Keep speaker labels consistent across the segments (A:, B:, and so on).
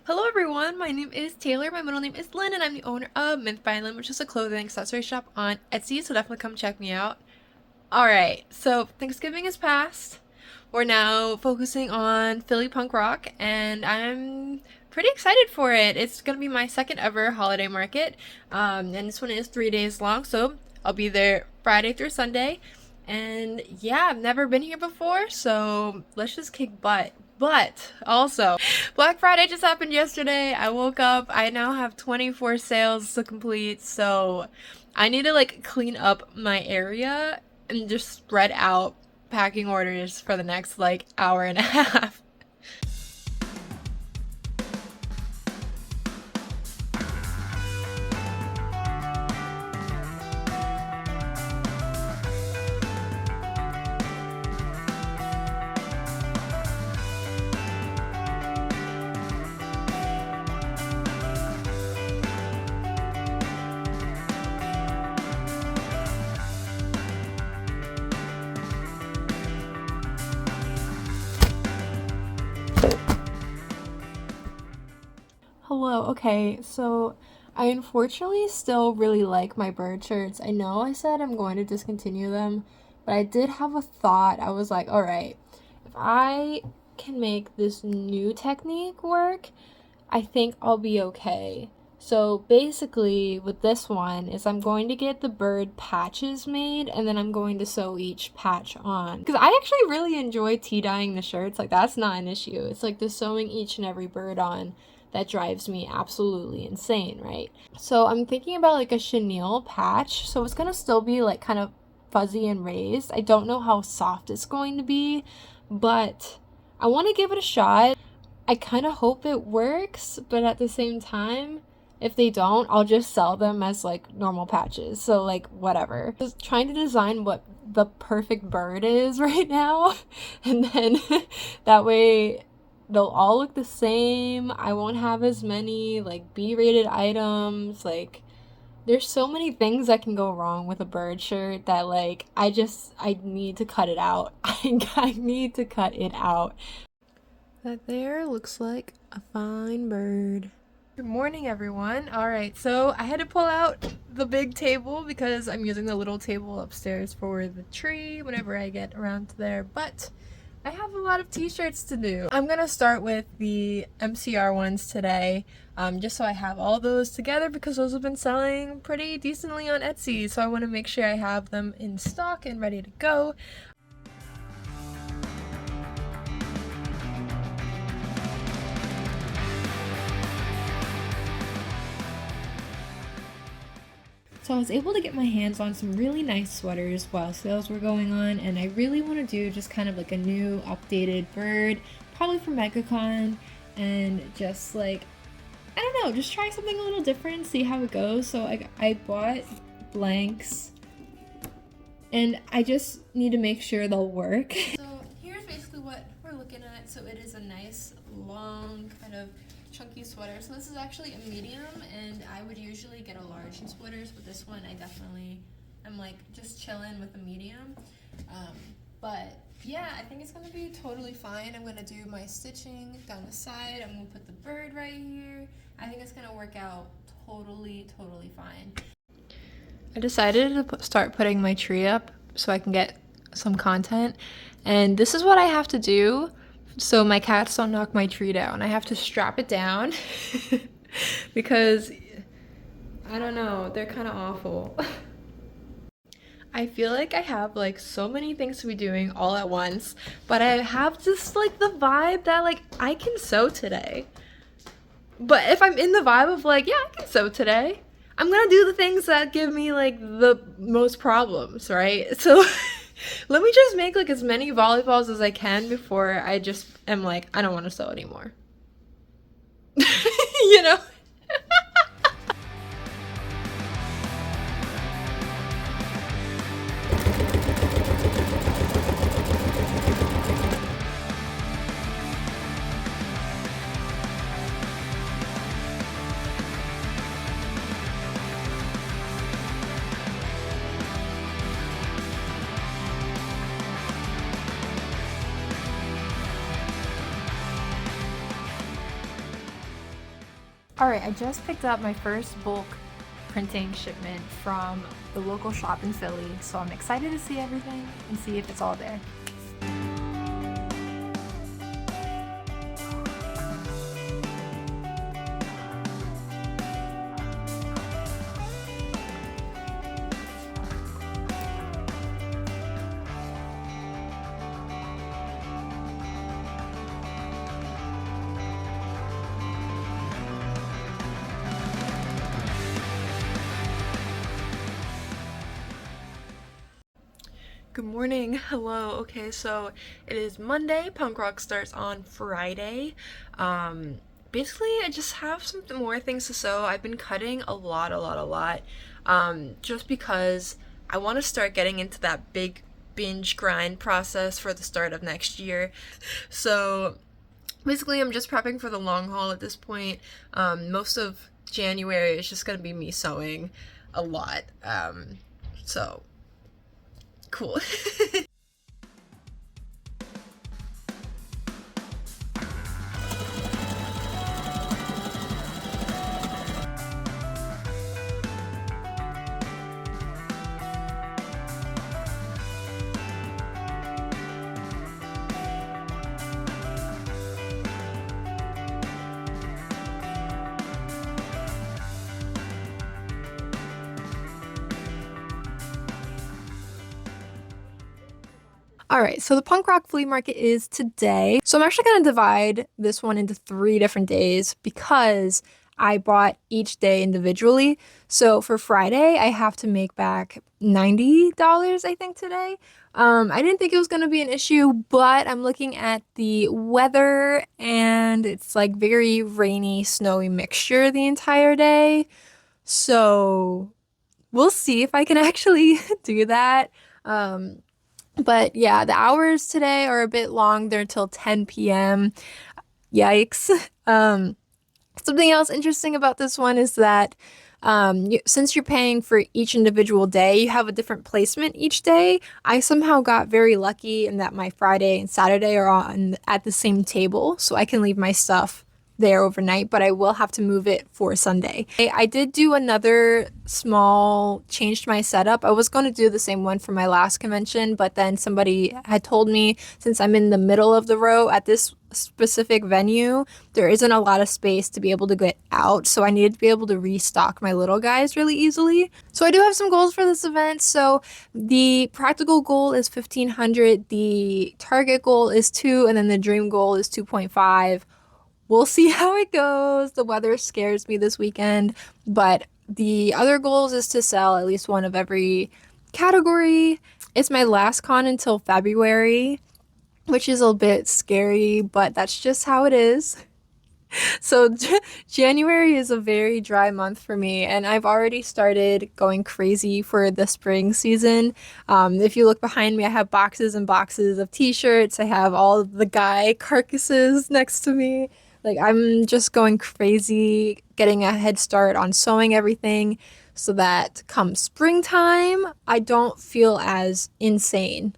A: Hello everyone, my name is Taylor, my middle name is Lynn, and I'm the owner of Mint by Lynn, which is a clothing accessory shop on Etsy, so definitely come check me out. Alright, so Thanksgiving is past. We're now focusing on Philly punk rock, and I'm pretty excited for it. It's gonna be my second ever holiday market, and this one is 3 days long, so I'll be there Friday through Sunday. And yeah, I've never been here before, so let's just kick butt. But also, Black Friday just happened yesterday. I woke up, I now have 24 sales to complete, so I need to like clean up my area and just spread out packing orders for the next like hour and a half. Hello, okay, so I unfortunately still really like my bird shirts. I know I said I'm going to discontinue them, but I did have a thought. I was like, alright, if I can make this new technique work, I think I'll be okay. So basically with this one is I'm going to get the bird patches made and then I'm going to sew each patch on. Because I actually really enjoy tea dyeing the shirts, like that's not an issue. It's like the sewing each and every bird on that drives me absolutely insane, right? So I'm thinking about like a chenille patch. So it's gonna still be like kind of fuzzy and raised. I don't know how soft it's going to be, but I want to give it a shot. I kind of hope it works, but at the same time, if they don't, I'll just sell them as like normal patches. So like whatever. Just trying to design what the perfect bird is right now. And then that way they'll all look the same. I won't have as many like B-rated items. Like there's so many things that can go wrong with a bird shirt that like I need to cut it out. I need to cut it out. That there looks like a fine bird. Good morning, everyone. All right, so I had to pull out the big table because I'm using the little table upstairs for the tree whenever I get around to there, but I have a lot of t-shirts to do. I'm gonna start with the MCR ones today, just so I have all those together because those have been selling pretty decently on Etsy, so I want to make sure I have them in stock and ready to go. So I was able to get my hands on some really nice sweaters while sales were going on, and I really want to do just kind of like a new updated bird, probably for MegaCon, and just like, I don't know, just try something a little different, see how it goes. So I bought blanks, and I just need to make sure they'll work. So here's basically what we're looking at. So it is a nice, long, kind of chunky sweater. So this is actually a medium, and I would usually get a large in sweaters, but this one I definitely am like just chilling with a medium. But yeah, I think it's gonna be totally fine. I'm gonna do my stitching down the side. I'm gonna put the bird right here. I think it's gonna work out totally fine. I decided to start putting my tree up so I can get some content, and this is what I have to do so my cats don't knock my tree down. I have to strap it down because I don't know, they're kind of awful. I feel like I have like so many things to be doing all at once, but I have just like the vibe that like I can sew today. But if I'm in the vibe of like, yeah, I can sew today, I'm gonna do the things that give me like the most problems, right? So let me just make like as many volleyballs as I can before I just am like, I don't want to sew anymore. You know? Alright, I just picked up my first bulk printing shipment from the local shop in Philly, so I'm excited to see everything and see if it's all there. Good morning. Hello. Okay, so it is Monday. Punk rock starts on Friday. Basically, I just have some more things to sew. I've been cutting a lot. Just because I want to start getting into that big binge grind process for the start of next year. So basically, I'm just prepping for the long haul at this point. Most of January is just gonna be me sewing a lot. So cool. All right, so the punk rock flea market is today. So I'm actually going to divide this one into 3 different days because I bought each day individually. So for Friday, I have to make back $90, I think, today. I didn't think it was going to be an issue, but I'm looking at the weather and it's like very rainy, snowy mixture the entire day. So we'll see if I can actually do that. But yeah, the hours today are a bit long. They're until 10 p.m. Yikes. Something else interesting about this one is that since you're paying for each individual day, you have a different placement each day. I somehow got very lucky in that my Friday and Saturday are on at the same table, so I can leave my stuff there overnight, but I will have to move it for Sunday. I did do another small change to my setup. I was going to do the same one for my last convention, but then somebody had told me since I'm in the middle of the row at this specific venue, there isn't a lot of space to be able to get out, so I needed to be able to restock my little guys really easily. So I do have some goals for this event. So the practical goal is 1,500, the target goal is 2, and then the dream goal is 2.5. We'll see how it goes. The weather scares me this weekend, but the other goals is to sell at least one of every category. It's my last con until February, which is a bit scary, but that's just how it is. So January is a very dry month for me, and I've already started going crazy for the spring season. If you look behind me, I have boxes and boxes of t-shirts. I have all of the guy carcasses next to me. Like I'm just going crazy, getting a head start on sewing everything so that come springtime, I don't feel as insane.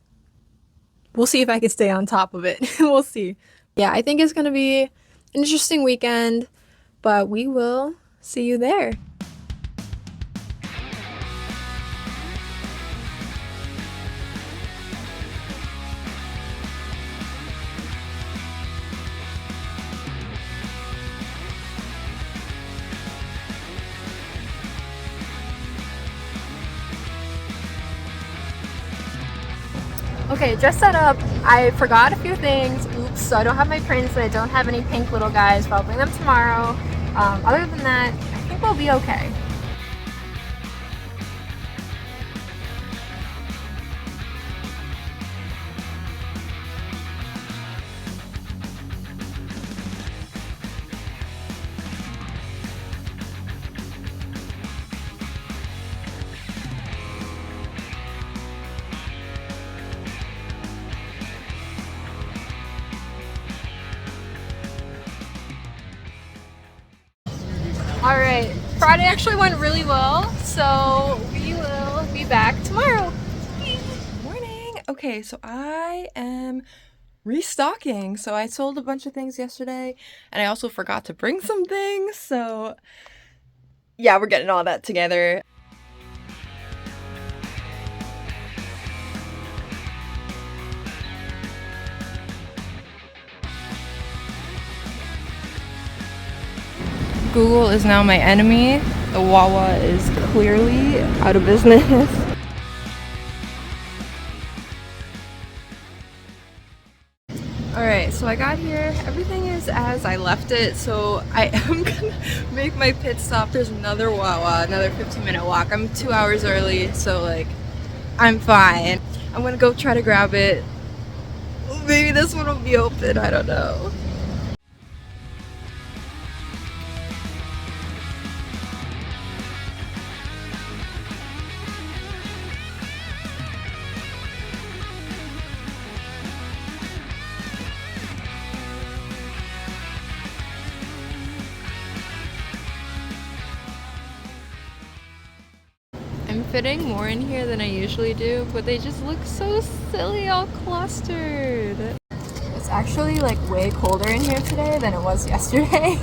A: We'll see if I can stay on top of it. We'll see. Yeah, I think it's gonna be an interesting weekend, but we will see you there. Okay, just set up. I forgot a few things. Oops, so I don't have my prints and I don't have any pink little guys, but I'll bring them tomorrow. Other than that, I think we'll be okay. All right, Friday actually went really well, so we will be back tomorrow. Morning. Okay, so I am restocking. So I sold a bunch of things yesterday, and I also forgot to bring some things. So yeah, we're getting all that together. Google is now my enemy. The Wawa is clearly out of business. Alright, so I got here. Everything is as I left it, so I am gonna make my pit stop. There's another Wawa, another 15-minute walk. I'm 2 hours early, so like, I'm fine. I'm gonna go try to grab it. Maybe this one will be open, I don't know. I'm fitting more in here than I usually do, but they just look so silly all clustered. It's actually like way colder in here today than it was yesterday.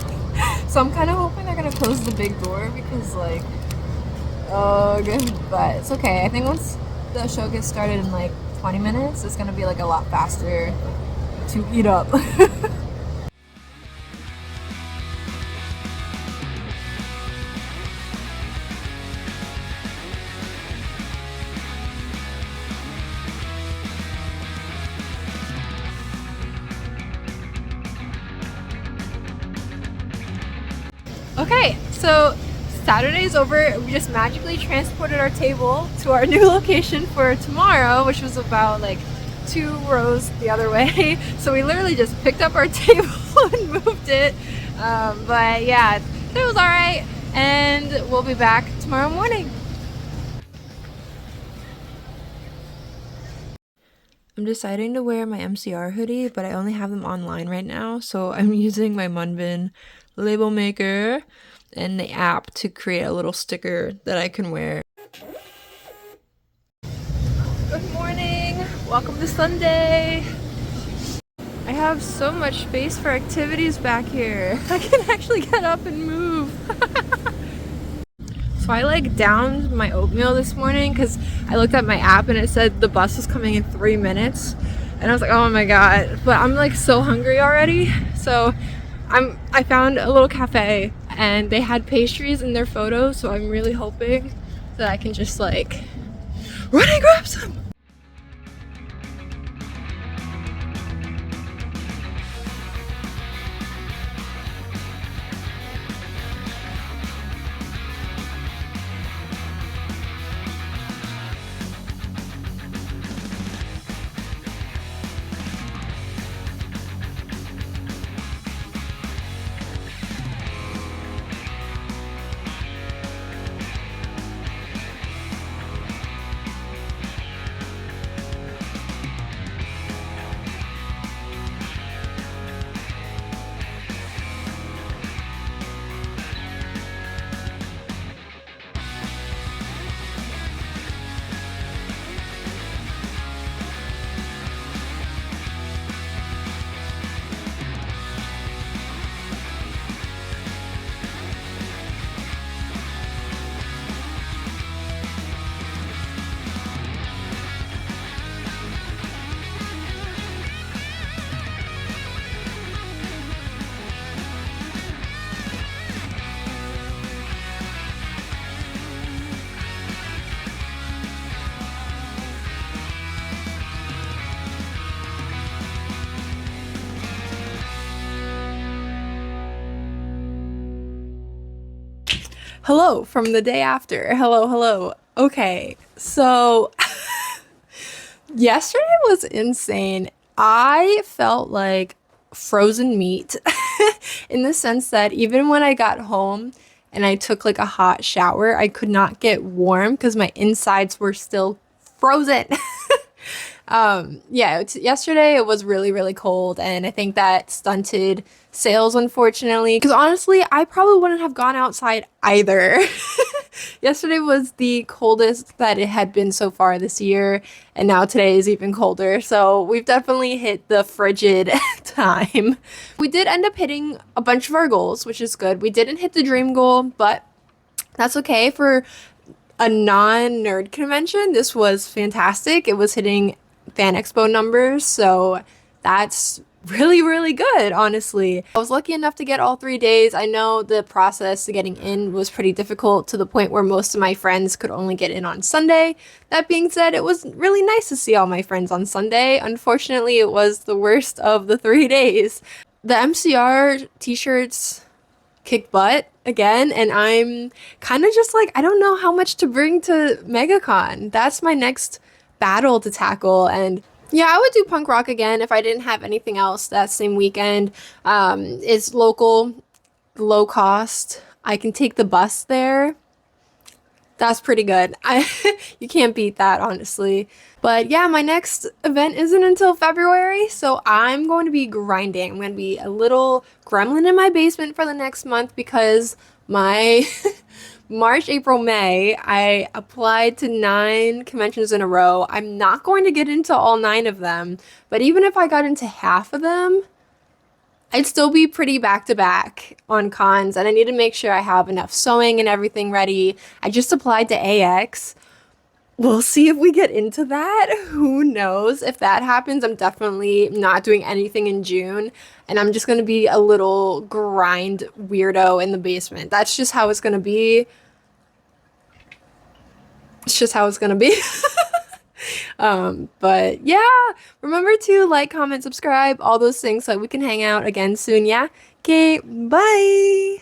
A: So I'm kind of hoping they're gonna close the big door because like, ugh, but it's okay. I think once the show gets started in like 20 minutes, it's gonna be like a lot faster to eat up. Okay, so Saturday's over. We just magically transported our table to our new location for tomorrow, which was about like 2 rows the other way. So we literally just picked up our table and moved it. But yeah, it was alright, and we'll be back tomorrow morning. I'm deciding to wear my MCR hoodie, but I only have them online right now, so I'm using my Munbin label maker and the app to create a little sticker that I can wear. Good morning! Welcome to Sunday! I have so much space for activities back here. I can actually get up and move. So I like downed my oatmeal this morning because I looked at my app and it said the bus was coming in 3 minutes, and I was like, oh my god. But I'm like so hungry already, so I found a little cafe and they had pastries in their photos, so I'm really hoping that I can just like run and grab some. Hello from the day after. Hello, hello. Okay, so yesterday was insane. I felt like frozen meat in the sense that even when I got home and I took like a hot shower, I could not get warm because my insides were still frozen. Yeah, yesterday it was really, really cold, and I think that stunted sales, unfortunately. Because honestly, I probably wouldn't have gone outside either. Yesterday was the coldest that it had been so far this year, and now today is even colder. So we've definitely hit the frigid time. We did end up hitting a bunch of our goals, which is good. We didn't hit the dream goal, but that's okay for a non-nerd convention. This was fantastic. It was hitting fan expo numbers, so that's really, really good, honestly. I was lucky enough to get all 3 days. I know the process to getting in was pretty difficult to the point where most of my friends could only get in on Sunday. That being said, it was really nice to see all my friends on Sunday. Unfortunately, it was the worst of the 3 days. The MCR t-shirts kick butt again, and I'm kind of just like, I don't know how much to bring to MegaCon. That's my next battle to tackle. And yeah, I would do punk rock again if I didn't have anything else that same weekend. It's local, low cost. I can take the bus there. That's pretty good. You can't beat that, honestly. But yeah, my next event isn't until February, so I'm going to be grinding. I'm going to be a little gremlin in my basement for the next month because my March, April, May, I applied to 9 conventions in a row. I'm not going to get into all 9 of them, but even if I got into half of them, I'd still be pretty back to back on cons, and I need to make sure I have enough sewing and everything ready. I just applied to AX. We'll see if we get into that. Who knows? If that happens, I'm definitely not doing anything in June, and I'm just gonna be a little grind weirdo in the basement. That's just how it's gonna be. It's just how it's gonna be. But yeah, remember to like, comment, subscribe, all those things so we can hang out again soon. Yeah. Okay, bye.